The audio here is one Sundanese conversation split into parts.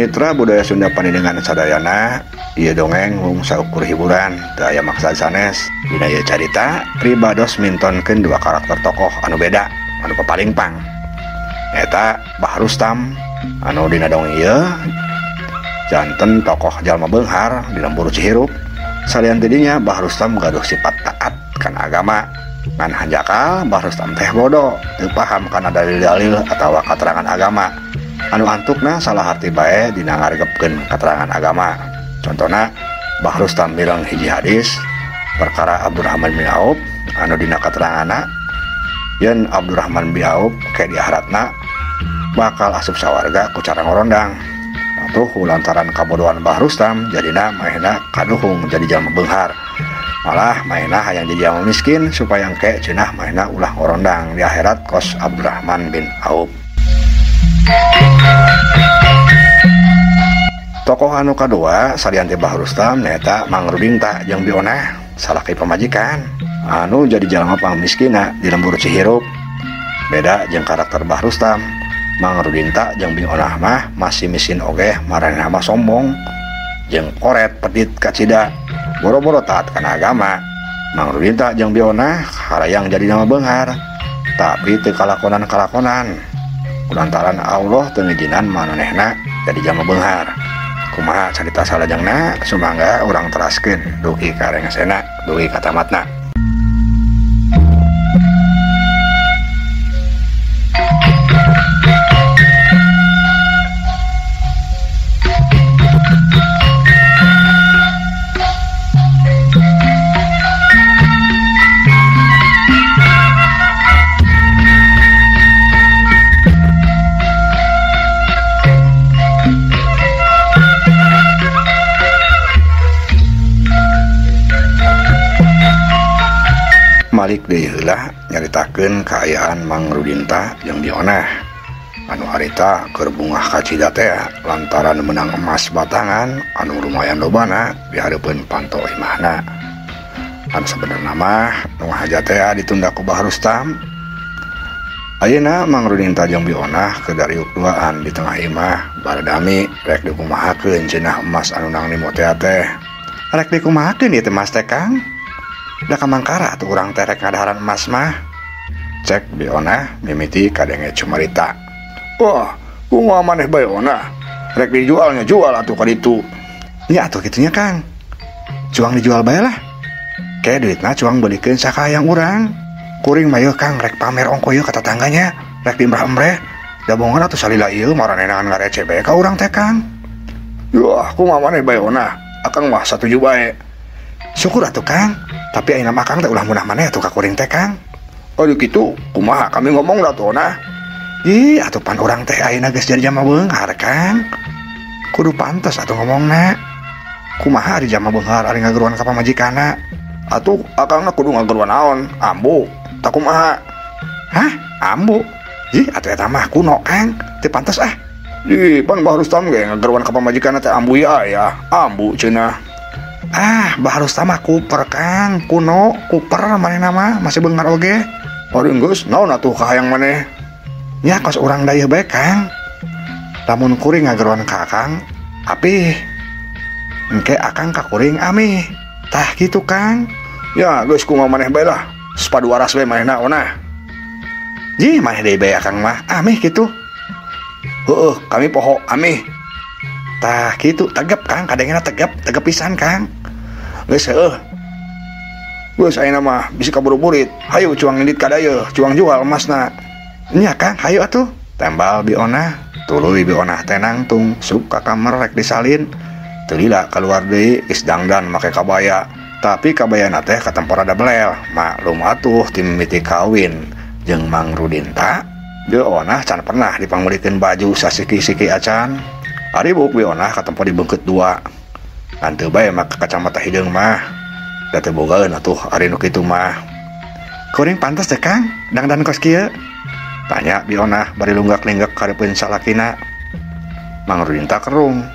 Mitra budaya Sunda Pandendengan sadayana, ieu dongeng mung saukur hiburan, teu aya maksud sanes. Dina ieu carita pribados mintonkeun dua karakter tokoh anu beda, anu papalingpang. Eta Bah Rustam anu dina dongeng ieu janten tokoh jalma beunghar di lembur Cihirup. Salian tidinya Bah Rustam gaduh sifat taat kana agama. Ngan hanjakal Bah Rustam teh bodoh, teu paham kana dalil-dalil atawa katerangan agama. Anu antukna salah arti bae dina ngaregepkeun katerangan agama. Contohna Bah Rustam bilang hiji hadis perkara Abdurrahman bin Auf anu dina kateranganna yen Abdurrahman bin Auf ke di akhiratna bakal asup sawarga ku cara ngorondang. Atuh lantaran kabodohan Bah Rustam jadina maehna kaduhung jadi jalma beunghar. Malah maehna hayang jadi jalma miskin supaya engke cenah maehna ulah ngorondang di akhirat kos Abdurrahman bin Auf. Tokoh anu kadua salian ti Bah Rustam nyaeta Mang Rudinta jeung Bionah salaki pamajikan anu jadi jalma pangmiskina di lembur Cihirup. Beda jeung karakter Bah Rustam, Mang Rudinta jeung Bionah mah masih miskin oge maranehna mah sombong jeung oret pedit kacida boro-boro taat kana agama. Mang Rudinta jeung Bionah harayang jadi jalma beunghar tapi teu kalakonan-kalakonan lantaran Allah teu ngijinan manehna jadi jalma beunghar. Kumaha carita salajengna sumangga urang teraskeun dugi ka rengasena dugi ka tamatna. Malik deui heula nyaritakeun kaayaan Mang Rudinta jeung Bionah anu harita keur bungah kacida teh lantaran menang emas batangan anu lumayan lobana di hareupeun panto imahna. Anu sabenerna mah nu hajat teh ditunda ku Bah Rustam. Ayeuna Mang Rudinta jeung Bionah keur dariuk duaan di tengah imah baradami rek dikumahakeun cenah emas anu nang limo teh. Rek dikumahakeun ieu teh emas teh Kang? Da kamangkara atuh urang teh rek ngadaharan emas mah. Cek Bionah mimiti kadenge cumarita. Wah, kumaha maneh bae Ona? Rek dijualnya jual atuh ka ditu. Nya atuh kitunya Kang. Cuang dijual bae lah. Ke duitna cuang beulikeun sakayang urang. Kuring mah yeuh Kang rek pamer ongko ieu ka tetangganya, rek dimrah-emreh. Da bongan atuh salila ieu maranehna ngarece bae ka urang teh Kang. Yah, kumaha maneh bae Ona? Akang mah satuju bae. Syukur atuh Kang. Tapi ayeuna mah Kang teh ulah munah maneh atuh ka kuring teh Kang. Aduh kitu, kumaha kami ngomong da tuh nah. Ih, atuh pan urang teh ayeuna geus jadi jalma beunghar Kang. Kudu pantes atuh ngomongna. Kumaha ari jalma beunghar ari ngageruan ka pamajikanna? Atuh akangna kudu ngageruan naon? Ambu. Tak kumaha? Hah? Ambu? Ih, atuh eta mah kuno Kang. Teu pantes ah. Ih, pan Bah Rustam ge ngageruan ka pamajikanna teh ambu ya. Ambu cenah. Ah, Bah Rustam mah kuper Kang, kuno, kuper manehna mah masih beunghar oge. Ari geus naon atuh kahayang maneh? Nya kos urang dayeuh bae Kang. Lamun kuring ngageruan ka Akang, apih. Engke Akang ka kuring amih. Tah kitu Kang. Ya geus kumaha maneh bae lah. Sepadu waras bae manehna onah. Ji maneh deui bae Akang mah amih kitu. Heueuh, kami poho amih. Tah kitu tegep Kang, kadengna tegep pisan Kang. Geus heueuh. Geus ayeuna mah bisi kaburu-burit. Hayu cuang ngindit ka dayeuh, cuang jual emasna. Nya Kang, hayu atuh. Tembal Bionah, tuluy Bionah teh nangtung sup ka kamar rek disalin. Teu lila kaluar deui geus dangdan make kabaya. Tapi kabayana teh katempor ada belel. Maklum atuh ti mimiti kawin jeung Mang Rudinta. Bionah can pernah dipangulikeun baju sasiki-siki acan. Ari buk Bionah katempo dibeungkeut dua. Anteu bae make kacamata hideung mah. Da teu bogaeun atuh ari nu kitu mah. Kuring pantes teh Kang, dangdan kos kieu? Tanya Bionah bari lunggak-linggak kareupeun salakina. Mang Rudinta kerung.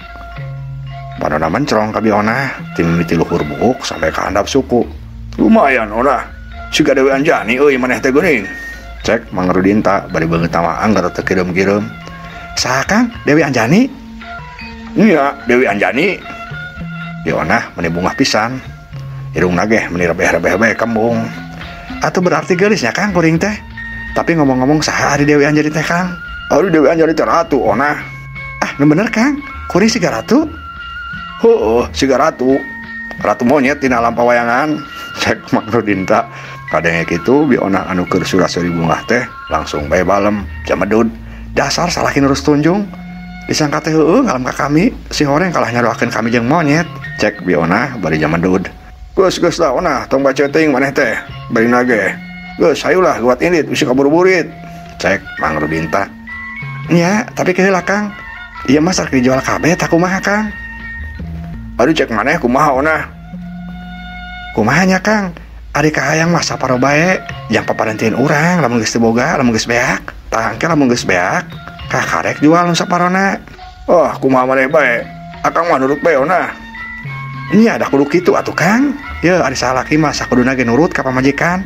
Panonna mencrong ka Bionah, ti mimiti luhur buuk sampai ka handap suku. Lumayan Ona. Siga Dewi Anjani euy maneh teh geuning. Cek Mang Rudinta bari beungeut nama anggar teu kireum-kireum. Saha Kang? Dewi Anjani? Iya Dewi Anjani. Bionah meni bungah pisan. Irungna ge meni rebeh-rebeh kembung. Atuh berarti geulisnya Kang kuring teh. Tapi ngomong-ngomong saha ari Dewi Anjani teh Kang? Ari Dewi Anjani teh ratu onah. Ah, nu bener Kang. Kuring siga ratu? Heueuh, siga ratu. Ratu monyet tina lampawayangan. Cek Mang Rudinta. Kadenge kitu Bionah anu keur suraseri bungah teh langsung bae balem jamedud. Dasar salakin urus tunjung. Disangka teh heueuh ngalam ka kami, si horeng kalah nyaruakeun kami jeung monyet. Cek Bionah bari jamedud. Geus da onah tong baca teuing maneh teh. Bari nage. Geus hayulah guat indit bisi kaburu-burit. Cek Mang Rudinta. Nya, tapi keheula Kang. Ieu mah sareng dijual kabeh tah kumaha Kang? Aduh cek maneh kumaha onah? Kumaha nya Kang? Ari kahayang mah saparo bae, jang paparentieun urang lamun geus teu boga, lamun geus beak. Tah engke lamun geus beak, karek jual nu saparona. Oh, kumaha maneh bae? Akang mah nurut bae onah. Nya da kudu kitu atuh Kang. Ye ari salaki mah sakuduna ge nurut ka pamajikan.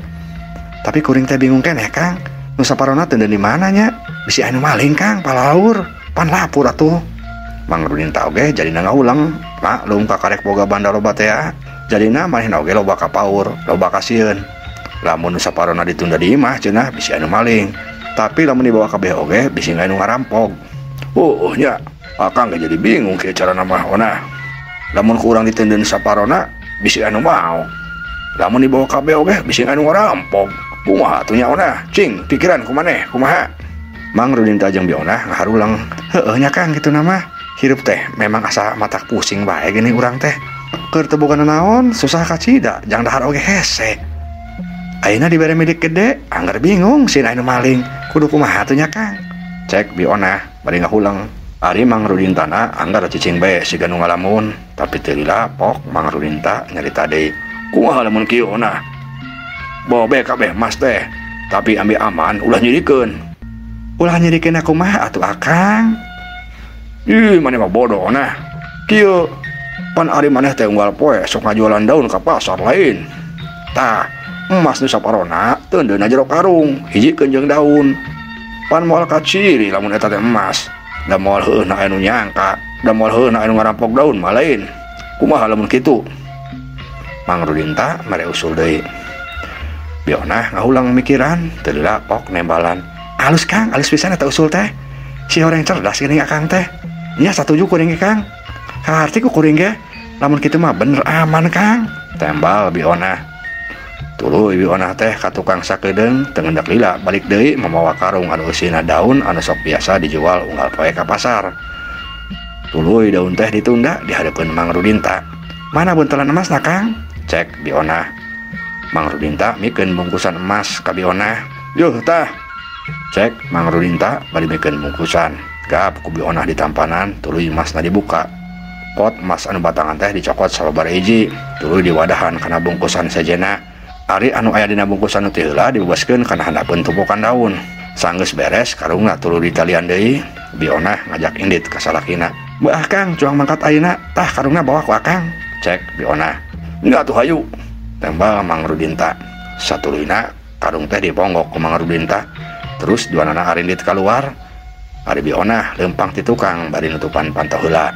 Tapi kuring teh bingung keneh Kang. Nu saparona teu di mana nya? Bisi anu maling Kang, palaur. Pan lapur atuh. Mang Rudinta oge jadina ngaulang. Maklum ka karek boga banda loba teh. Jadina manehna oge loba ka paur, loba ka sieun. Lamun nu saparona ditunda di imah cenah bisi anu maling. Tapi lamun dibawa kabeh oge bisi anu ngarampok. Nya, akang ge jadi bingung kieu carana mah onah. Lamun ku urang diteundeun saparona bisi anu mau. Lamun dibawa kabeh oge bisi anu ngarampok. Kumaha atuh nya onah? Cing, pikiran kumaneh, kumaha? Mang Rudinta jeung Bionah ngaharulang. Heueuh nya Kang kitu nama. Hirup teh memang asa matak pusing bae gini urang teh. Keur teu boga naon, susah kacida, jang dahar oge hese. Ayeuna dibere milik gede, anggar bingung sieun anu maling. Kudu kumaha atuh nya Kang? Cek Bionah bari ngahulang. Ari Mang Rudintana anggar cicing bae siga nu ngalamun, tapi teu dilapok Mang Rudinta nyarita deui. Kumaha lamun kieu onah? Bawa bae kabeh mas teh, tapi ambil aman ulah nyirikeun. Ulah nyirikeun kumaha atuh Akang? Ih, maneh mah bodoh onah. Kieu pan ari maneh teh unggal poe sok ngajualan daun ka pasar lain. Tah, emas nu saparona teundeuna jero karung, hijikeun jeung daun. Pan moal kaciri lamun eta teh emas. Da moal heueuna anu nyangka, da moal heueuna anu ngarampok daun mah lain. Kumaha lamun kitu? Mang Rudinta mere usul deui. Bionah ngahulang mikiran, teu dilapok nembalan. Alus Kang, alus pisan eta usul teh. Si horeng cerdas geuning Akang teh. Nya satuju kuring ge Kang. Kaharti ku kuring ge, lamun kitu mah bener aman Kang. Tembal Bionah. Tuluy Bionah teh ka tukang sakedeung teu ngendak lila balik deui mamawa karung anu eusina daun anu sok biasa dijual unggal poe ka pasar. Tuluy daun teh ditunda di hadapan Mang Rudinta. Mana buntelan emasna Kang? Cek Bionah. Mang Rudinta mikeun bungkusan emas ka Bionah. Yuh tah. Cek Mang Rudinta bari mikeun bungkusan. Gap ku Bionah di tampanan, tuluy emasna dibuka. Pot emas anu batangan teh dicokot sababaraha hiji, tuluy diwadahan kana bungkusan sejenna. Ari anu aya dina bungkusan teh heula dibebaskeun kana handapeun tumpukan daun. Sanggeus beres karungna tuluy ditalian deui. Bionah ngajak indit ka salakina. "Beah Kang, cuang mangkat ayeuna, tah karungna bawa ku Akang." Cek Bionah. "Nya atuh hayu." Tembal Mang Rudinta. Satuluyna karung teh diponggok ku Mang Rudinta. Terus duanana arindit keluar. Ari Bionah lempang ti tukang bari nutupan pantau heula.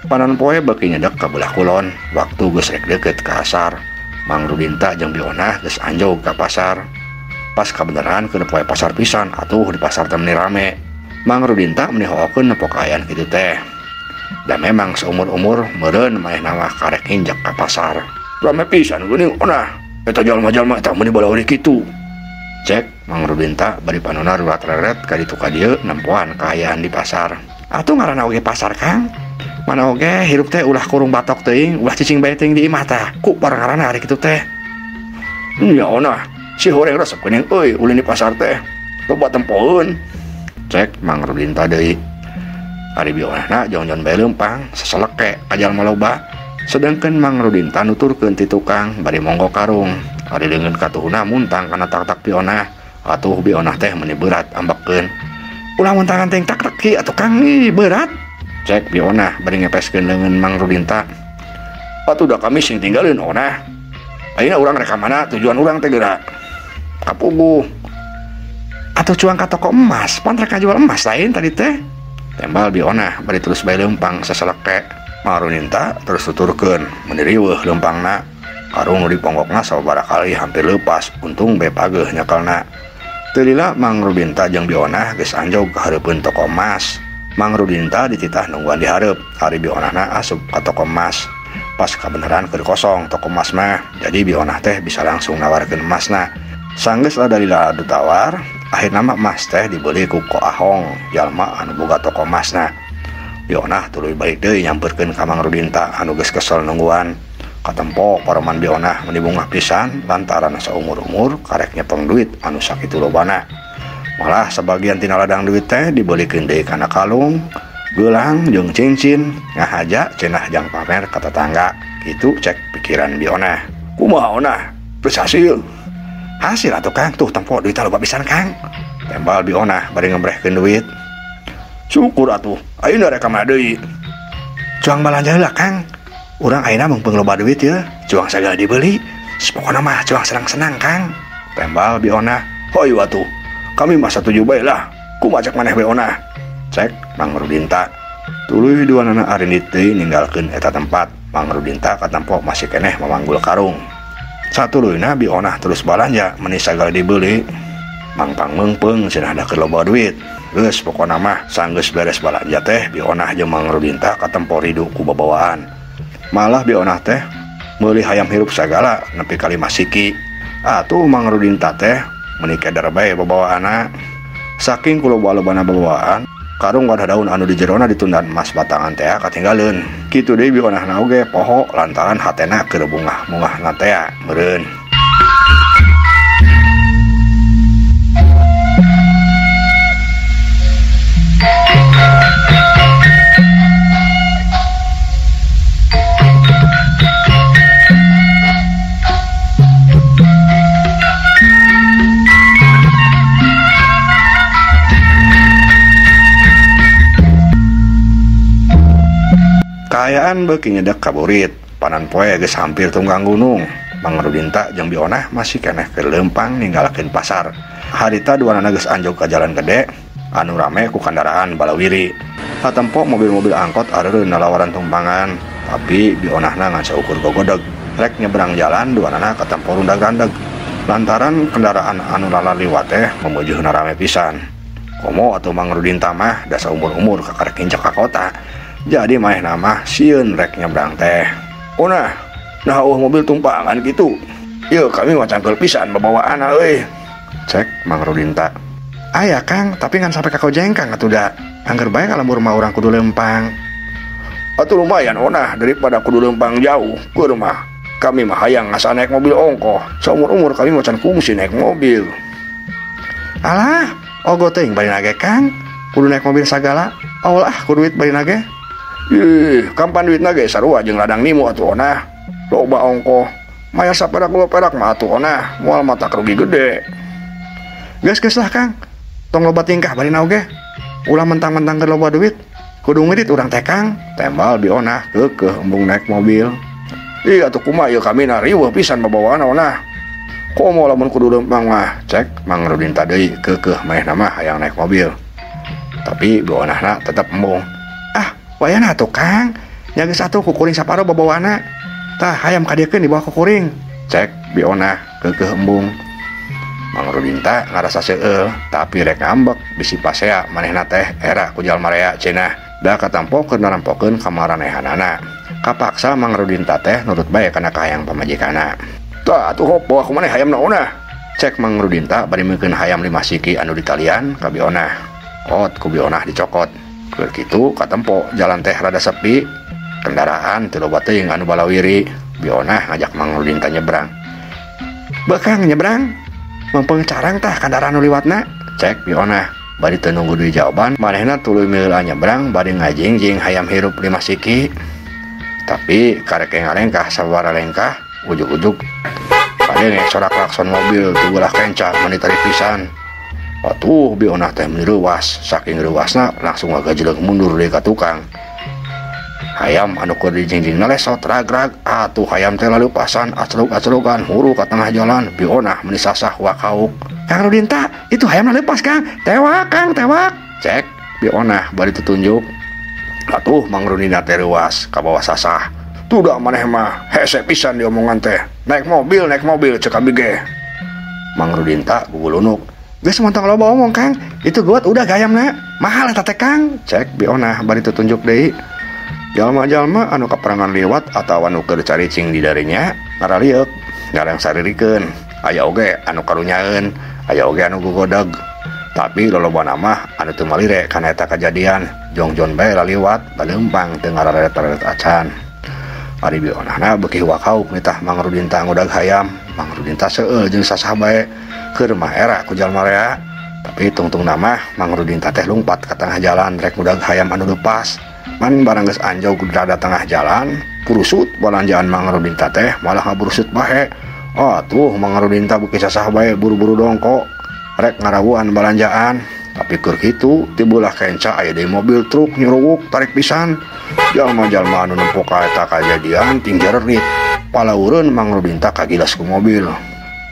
Panan poe beuki nyedek ka belah kulon, waktu geus rek deukeut ka asar. Mang Rudinta jeung Bionah geus anjog ka pasar. Pas kabeneran keur poe pasar pisan, atuh di pasar teh meni rame. Mang Rudinta meni hoakeun nepok ayaan kitu teh. Da memang seumur-umur meureun manehna mah karek injek ka pasar. Rame pisan geuning onah. Eta jalma-jalma eta meni balauri kitu. Cek Mang Rudinta bari panonna rurat-reret ka ditu ka dieu nempoan kaayaan di pasar. Atuh ngaranna oge pasar Kang. Mana oge hirup teh ulah kurung batok teuing, ulah cicing bae teuing di imah tah. Ku parangarana ari kitu teh. Nya onah, si horeng resep geuning euy ulin di pasar teh. Loba tempoeun. Cek Mang Rudinta deui. Ari Bionahna jongjon bae leumpang saseleke kajal maloba. Sedangkan Mang Rudinta nuturkeun ti tukang bari monggo karung. Ari leungeun katuhna muntang kana tak-tak Bionah. Atuh Bionah teh meuni berat ambekeun. Ulah muntangan teh tak-tak ki atuh Kang ih berat. Cek Bionah bari ngepeskeun leungeun Mang Rudinta. Atuh da kami sing tinggalin Onah. Ayeuna urang rek ka mana tujuan urang teh geura ka Pugu. Atuh cuang ka toko emas, pan rek jual emas lain tadi teh. Tembal Bionah bari terus bae leumpang saseleke. Mang Rudinta terus tuturkeun meuni riweuh leumpangna. Karung nu diponggokna sababaraha kali hampir leupas, untung bae pageuh nyakelna. Teu lila Mang Rudinta jeung Bionah geus anjog ka hareupeun toko emas. Mang Rudinta dititah nungguan di hareup. Ari Bionahna asup ka toko emas. Pas kabeneran keur kosong toko emas mah, jadi Bionah teh bisa langsung nawarkeun emasna. Sanggeus dalila ditawar, akhirna mah emas teh dibeli ku Ko Ahong, jalma anu boga toko emasna. Bionah tuluy balik deui nyamperkeun ka Mang Rudinta anu geus kesel nungguan. Katempo pareman Bionah meuni bungah pisan lantaran saumur-umur karek nyepeng duit anu sakitu lobana. Malah sebagian tina ladang duit teh dibelikeun deui kana kalung, gelang jeung cincin, ngahaja cenah jang pamer ka tetangga. Kitu cek pikiran Bionah. Kumaha Onah? Geus hasil? Hasil atuh Kang, tuh tempo duit loba pisan Kang. Tembal Bionah bari ngebrehkeun duit. Syukur atuh, ayeuna rek ka mana deui? Cuang balanja heula Kang. Urang ayeuna meungpeung loba duit ya, cuang sagala dibeli. Pokona mah cuang senang-senang Kang. Tembal Bionah. Hoi atuh, kami mah satuju bae lah. Kumaha cek maneh Bionah? Cek Mang Rudinta. Tuluy duanana arinit deui ninggalkeun eta tempat. Mang Rudinta katempo masih keneh memanggul karung. Satuluyna Bionah terus balanja meuni sagala dibeli. Mangpang meungpeung cenah da keur loba duit. Geus pokona mah sanggeus beres balanja teh Bionah jeung Mang Rudinta katempo ridu ku babawaan. Malah Bionah teh meuli hayam hirup sagala nepi ka 5 siki. Atuh Mang Rudinta teh meuni keder bae babawaanna. Saking kuloba-lobana babawaan, karung wadah daun anu di jerona ditundan emas batangan teh katinggaleun. Kitu deui Bionahna oge poho lantaran hatena keur bungah-bungahna teh meureun. Kaayaan beuki nyedek kaburit, panan poe geus hampir tunggang gunung. Mang Rudinta jeung Bionah masih keneh keur leumpang ninggalakeun pasar. Harita duanana geus anjog ka jalan gede anu rame ku kendaraan balawiri. Hatempo mobil-mobil angkot areureun nalawaran tumpangan, tapi Bionahna ngan saukur gogodeg. Rek nyebrang jalan duanana katempo rundag-randeg. Lantaran kendaraan anu lalaliwat teh memujuhna rame pisan. Komo atuh Mang Rudinta mah da saumur-umur kakarek injak ka kota. Jadi maeh nama sieun rek nyebrang teh. Onah, nah mobil tumpangan gitu. Ieu kami macangkeul pisan babawaanna euy. Cek Mang Rudinta. Aya Kang, tapi ngan sampai ka Kojengkang atuh da. Angger bae kalembur mah urang kudu leumpang. Atuh lumayan Onah daripada kudu leumpang jauh. Keur mah kami mah hayang ngasa naik mobil ongkoh. Saumur-umur kami macan kungsi naik mobil. Alah, ogo teuing bari nage Kang. Kudu naik mobil sagala. Aulah kudu duit bari nage. Kampan duitna ge sarua jeung ladang nimu atuh Onah. Loba ongkoh. Maya saperak 2 perak mah atuh Onah, moal mata rugi gede. Geus lah Kang. Tong loba tingkah bari oge. Ulah mentang-mentang keur loba duit, kudu ngeurit urang teh Kang. Tembal Bionah keukeuh embung naik mobil. Ih atuh kumaha ieu kami na riweuh pisan babawaanna Onah. Komo lamun kudu leumpang mah, cek Mang Rudinta deui keukeuh maehna mah hayang naik mobil. Tapi Bionahna tetep embung. Wayana atuh Kang, nya geus atuh kukuring saparo babawaana. Tah hayam kadiekeun di bawah kukuring. Cek Bionah keukeuh embung. Mang Rudinta ngarasa seueul, tapi rek ngambek bisi pasea manehna teh era ku jalma rea cenah. Da katampo keur narampokeun kamaranehanana. Kapaksa Mang Rudinta teh nurut bae kana kahayang pamajikanna. Tah atuh hop bawa ku maneh hayamna Onah. Cek Mang Rudinta bari meukeun hayam 5 siki anu ditalian ka Bionah. Ot ku Bionah dicokot. Keur kitu katempo jalan teh rada sepi, kendaraan teu loba teuing anu balawiri. Bionah ngajak Mang Rudinta nyebrang. Bekang nyebrang, meumpeng carang tah kendaraan nu liwatna. Cek Bionah. bari teu nunggu deui jawaban manehna tuluy miheula nyebrang bari ngajingjing hayam hirup 5 siki. Tapi karek ngalengkah sababaraha lengkah ujug-ujug bade sorak klakson mobil teu ulah kenca mani tarik pisan. Atuh bionah teh menireuwas, saking reuwasna langsung ngagajleug mundur deui ka tukang. Hayam anu keur dijingjingna lesot rag-rag, atuh hayam teh lalupasan acrug-acrugan huru ka tengah jalan. Bionah meuni sasah wakauk, "Kang Rudin tah, itu hayam leupas Kang, tewak Kang, tewak." Cek bionah bari tutunjuk. Atuh Mang Rudin teh reuwas ka bawah sasah. "Tuda maneh mah hese pisan diomongan teh. Naik mobil cek abige." Mang Rudin tah gugulunuk, "Geus montong loba omong Kang, itu gawat udah gayamna. Mahal eta teh Kang." Cek bionah bari tutunjuk deui. Jalma-jalma anu kaperangan liwat atau anu keur caricing di darinya ngaralieup ngarang saririkeun. Aya oge anu karunyaeun, aya oge anu gogodeg. Tapi lolobana mah anu teu malire kana eta kajadian. Jongjon bae laliwat baleumpang teu ngararet-raret acan. Ari bionahna beuki wakauk nitah Mang Rudin tah ngudag hayam. Mang Rudin tah seueul jeung sasah bae keur mah era ku jalma rea. Tapi tungtung nama Mang Rudin teh lumpat ka tengah jalan rek ngudag hayam anu leupas. Man barang geus anjau rada tengah jalan, purusut balanjaan Mang Rudin teh malah ngaburusut bae. Atuh Mang Rudin teh beuki sasah bae buru-buru dongko rek ngarawuan balanjaan. Tapi keur kitu tibulah kenca aya deui mobil truk nyuruwuk tarik pisan. Jalma-jalma anu nempo ka eta kajadian ting jererit. Palaureun Mang Rudin teh kagilas ku mobil.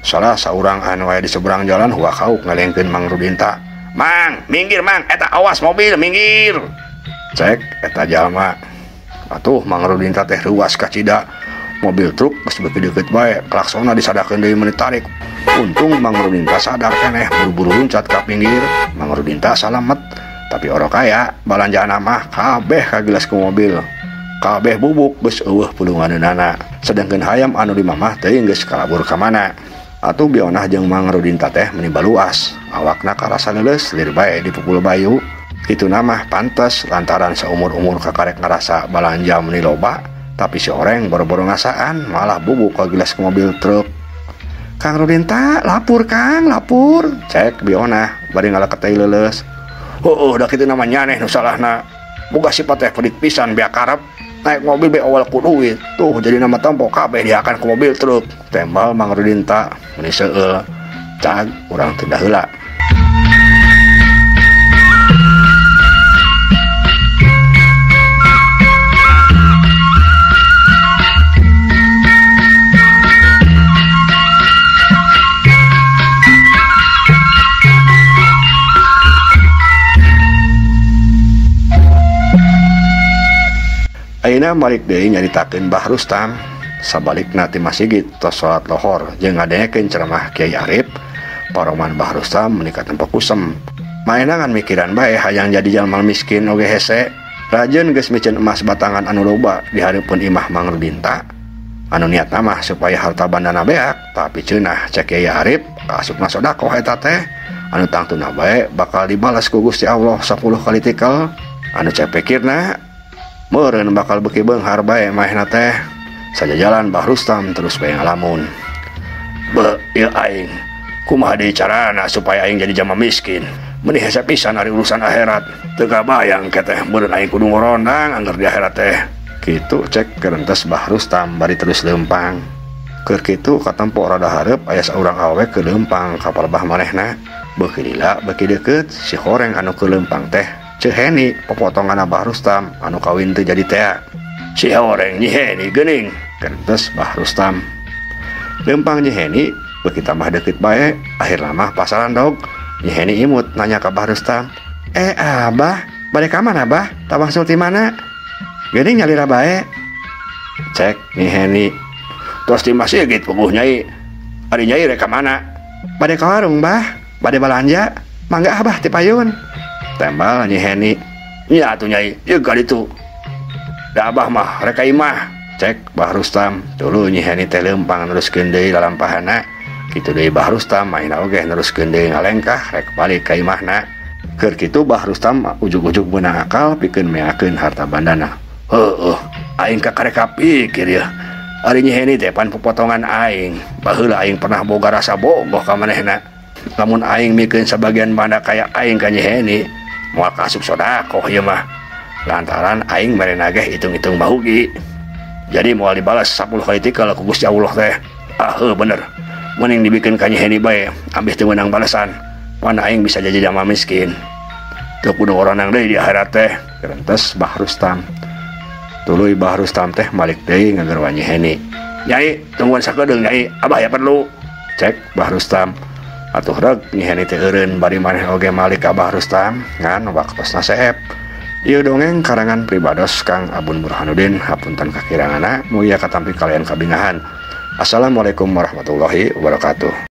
Salah saurang anu aya di seberang jalan wakauk ngalengkeun Mang Rudin teh, "Mang, minggir Mang, eta awas mobil, minggir." Cek eta jalma. Atuh Mang Rudin teh ruas ka cida. Mobil truk geus beuki deukeut bae, klaksonna disadakeun deui meuni tarik. Untung Mang Rudin teh sadar keneh buru-buru loncat ka pinggir. Mang Rudin teh salamet, tapi orok aya balanjaan mah kabeh kagilas ku mobil. Kabeh bubuk geus eueuh pulunganeunana. Sedengkeun hayam anu di mamah teuing geus kalabur ka mana. Atuh bionah jeung Mang Rudin teh meuni baluas, awakna karasa leuleus lir bae dipukul bayu. Kitu mah pantes lantaran seumur-umur kakarek ngarasa balanja meuni loba, tapi si oreng boro-boro ngasaan malah bubuk ka gelas ke mobil truk. "Kang Rudin teh lapur Kang, lapur." Cek bionah bari ngalaket teh leuleus. "Heueuh da kitu namanya nyaneh nu salahna. Boga sifat teh pedik pisan bea karep. Naik mobil be awal ku duit. Tuh jadi nama tampo kabeh diakan ke mobil truk." Tembal Mang Rudin teh meuni seueul. Cag urang teu da heula. Ayeuna balik deui nyaritakeun Mbah Rustam sabalikna ti masjid tos salat lohor jeung ngadengekeun ceramah Kiai Arif. Paroman Mbah Rustam meuni ka tempo kusem. Maena ngan mikiran bae hayang jadi jalma miskin oge hese. Rajeun geus micen emas batangan anu loba di hareupeun imah Mang Rudin teh. Anu niatna mah supaya harta bandana beak, tapi ceunah cek Kiai Arif kasupna sedekah eta teh anu tangtuna bae bakal dibalas ku Gusti Allah 10 kali tikel. Anu cek pikirna meureun bakal beuki beunghar bae maehna teh. Sajajalan Mbah Rustam terus bae ngalamun, "Be, ieu aing, kumaha deui carana supaya aing jadi jalma miskin? Meuni hese pisan ari urusan akhirat. Teu kabayang keteh meureun aing kudu ngorondang angger di akhirat teh." Kitu cek kerentas Mbah Rustam bari terus leumpang. Keur kitu katempo rada hareup aya saurang awewe keur leumpang ka palebah manehna. Beuki lila beuki deukeut si horeng anu keur leumpang teh Ceheni popotongan Mbah Rustam anu kawin teu jadi teh. Si horeng Nyi Heni geuning kerentas Mbah Rustam. Leumpang Nyi Heni beuki tambah deukeut bae, akhirna mah pasaran dog. Nyi Heni imut nanya ka Mbah Rustam, Abah, bade ka mana Abah? Tabang sulti mana?" "Geuning nyalira bae." Cek Nyi Heni, "Tos di masjid puguh Nyai. Ari Nyai rek ka mana?" "Bade ka warung Bah, bade balanja. Mangga Abah ti payun." Tembal Nyi Heni, "Nya atuh Nyai, ieu ka ditu. Da Abah mah rek ka imah." Cek Mbah Rustam, tuluy Nyi Heni teh leumpang neruskeun deui lalampahanna. Kitu deui Mbah Rustam maina oge neruskeun deui ngalengkah rek balik ka imahna. Keur kitu Mbah Rustam ujug-ujug meunang akal pikeun meakeun harta bandana. "Heueuh, aing kakarek kapikir ya. Ari Nyi Heni teh pan popotongan aing. Baheula aing pernah boga rasa bogoh ka manehna. lamun aing mikeun sabagian banda kayak aing ka Nyi Heni moal kasuk sodakoh ieu mah lantaran aing mere nageh hitung-hitung bahugi jadi moal dibalas 10 kali ti kalau ku Gusti Allah teh bener mending dibikin ka Nyi Heni bae ambih teu meunang balasan pan aing bisa jadi jama miskin teu kudu oranang deui di akhirat teh kerentes Bah Rustam tuluy Bah Rustam teh balik deui ngagarwa Nyi Heni. Nyai tungguan sakedeung Nyai abah ya perlu cek Bah Rustam atuh reg Nyi Heni teh eureun bari maneh oge malik ka Bah Rustam ngan waktosna saep. Ieu dongeng karangan Pribados Kang Abun Burhanuddin hapunten kakiranganna mugia katampi kalian kabingahan. Assalamualaikum warahmatullahi wabarakatuh.